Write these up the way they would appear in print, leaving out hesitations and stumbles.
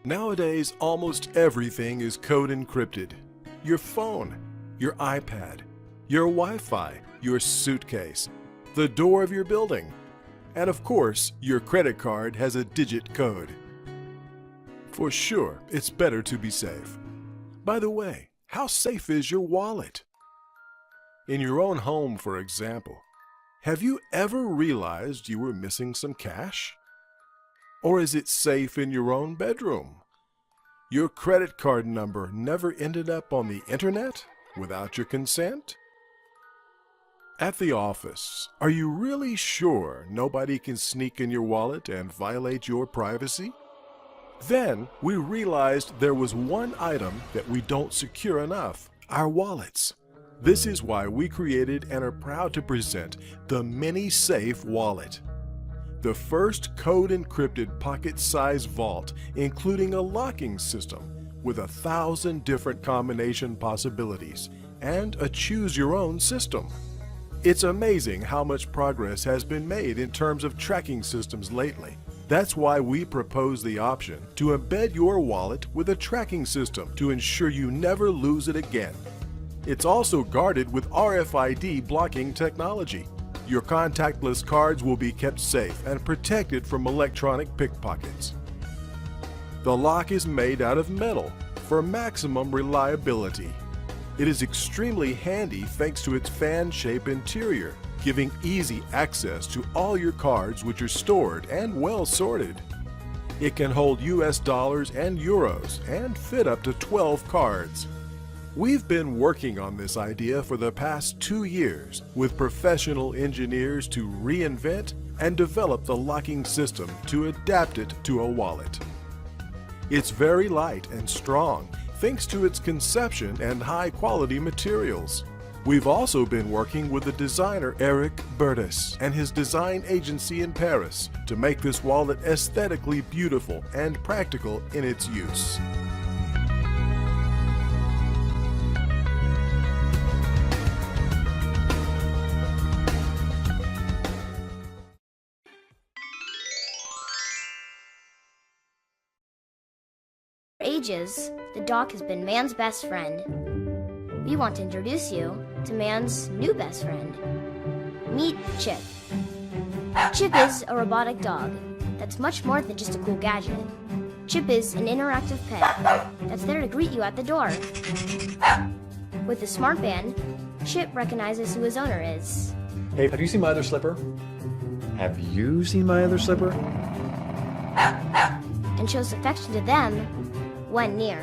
Nowadays, almost everything is code encrypted. Your phone, your iPad, your Wi-Fi, your suitcase, the door of your building, and of course, your credit card has a digit code. For sure, it's better to be safe. By the way, how safe is your wallet? In your own home, for example, have you ever realized you were missing some cash? Or is it safe in your own bedroom? Your credit card number never ended up on the internet without your consent? At the office, are you really sure nobody can sneak in your wallet and violate your privacy? Then we realized there was one item that we don't secure enough: our wallets. This is why we created and are proud to present the Mini Safe Wallet. The first code-encrypted pocket-sized vault, including a locking system with 1,000 different combination possibilities and a choose-your-own system. It's amazing how much progress has been made in terms of tracking systems lately. That's why we propose the option to embed your wallet with a tracking system to ensure you never lose it again. It's also guarded with RFID blocking technology. Your contactless cards will be kept safe and protected from electronic pickpockets. The lock is made out of metal for maximum reliability. It is extremely handy thanks to its fan-shaped interior, giving easy access to all your cards, which are stored and well sorted. It can hold US dollars and euros and fit up to 12 cards. We've been working on this idea for the past 2 years with professional engineers to reinvent and develop the locking system to adapt it to a wallet. It's very light and strong thanks to its conception and high-quality materials. We've also been working with the designer Eric Bertis and his design agency in Paris to make this wallet aesthetically beautiful and practical in its use. For ages, the dog has been man's best friend. We want to introduce you to man's new best friend. Meet Chip. Chip is a robotic dog that's much more than just a cool gadget. Chip is an interactive pet that's there to greet you at the door. With the smart band, Chip recognizes who his owner is. Hey, have you seen my other slipper? Have you seen my other slipper? And shows affection to them when near.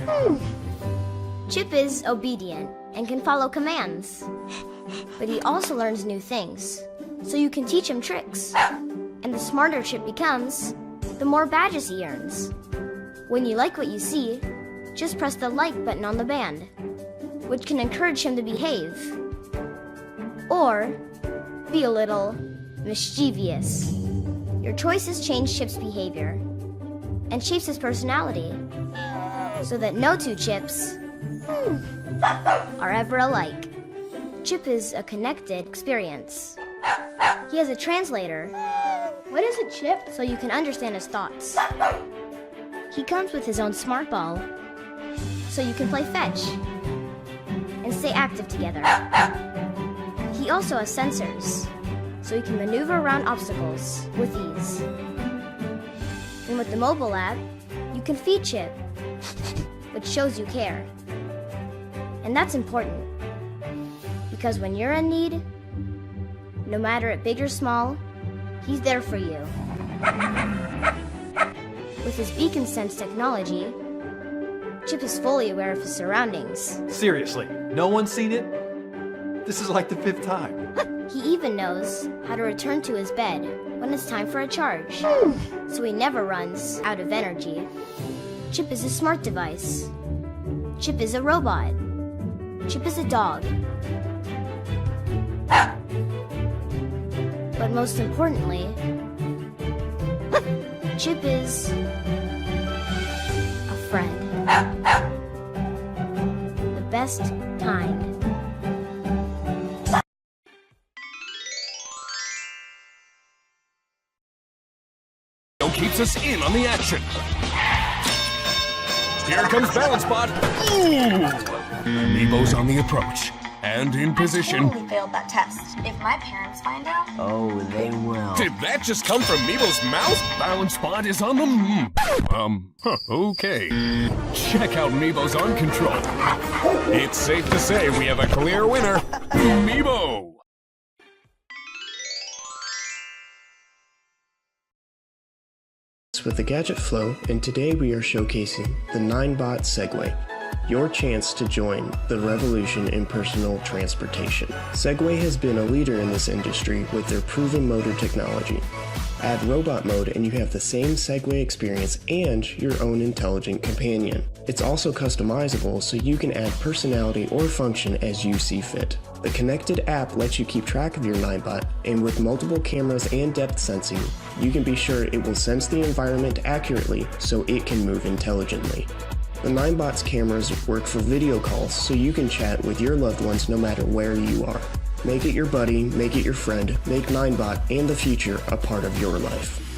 Chip is obedient and can follow commands, but he also learns new things, so you can teach him tricks. And the smarter Chip becomes, the more badges he earns. When you like what you see, just press the like button on the band, which can encourage him to behave, or be a little mischievous. Your choices change Chip's behavior and shapes his personality, so that no two Chips are ever alike. Chip is a connected experience. He has a translator What is it, Chip? So you can understand his thoughts. He comes with his own smart ball, so you can play fetch and stay active together. He also has sensors, so you can maneuver around obstacles with ease. And with the mobile app, you can feed Chip, which shows you care. And that's important, because when you're in need, no matter it big or small, he's there for you. With his beacon sense technology, Chip is fully aware of his surroundings. Seriously, no one's seen it? This is like the 5th time. He even knows how to return to his bed when it's time for a charge, so he never runs out of energy. Chip is a smart device. Chip is a robot. Chip is a dog. But most importantly, Chip is a friend. The best kind. Keeps us in on the action. Here comes Balance Bot. Ooh! Meebo's on the approach and in position. I totally failed that test. If my parents find out... Oh, they will. Did that just come from Meebo's mouth? Balance Bot is on the okay. Check out Meebo's on control. It's safe to say we have a clear winner. Meebo! With the Gadget Flow, and today we are showcasing the 9-bot Segway, your chance to join the revolution in personal transportation. Segway has been a leader in this industry with their proven motor technology. Add robot mode and you have the same Segway experience and your own intelligent companion. It's also customizable, so you can add personality or function as you see fit. The connected app lets you keep track of your 9-bot, and with multiple cameras and depth sensing, you can be sure it will sense the environment accurately so it can move intelligently. The 9-bot's cameras work for video calls, so you can chat with your loved ones no matter where you are. Make it your buddy, make it your friend, make 9-bot and the future a part of your life.